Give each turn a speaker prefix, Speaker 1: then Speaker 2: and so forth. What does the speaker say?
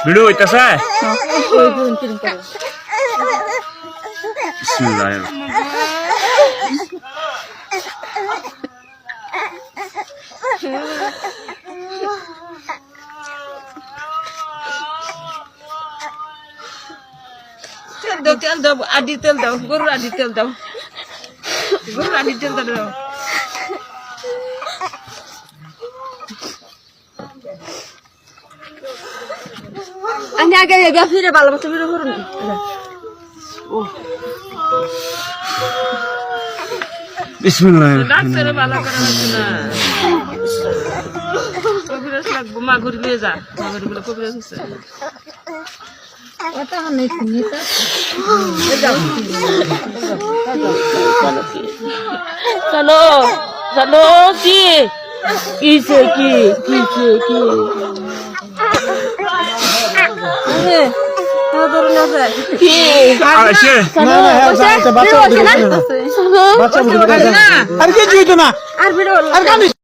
Speaker 1: video হইতাছে বিসমিল্লাহির
Speaker 2: তেল দাও আদি তেল দাও গরুর আদি তেল দাও গরুর আদি তেল দাও
Speaker 3: আমি আগে ফিরে ভালো মতো ফিরে করুন
Speaker 1: বিসমিল্লাহির
Speaker 2: ডাক্তারে ভালো করে না কবিরাজ লাগবো মা ঘুরে নিয়ে যা মা ঘুরে বলে কবিরাজ হচ্ছে
Speaker 3: ওটা অনেক নিতা
Speaker 2: চলো চলো কি কিসে কি কিসে কি
Speaker 1: আইছে
Speaker 3: বাচ্চা
Speaker 4: আর কি জুইতো না
Speaker 3: আর ভিডিও
Speaker 4: আর কান্দিস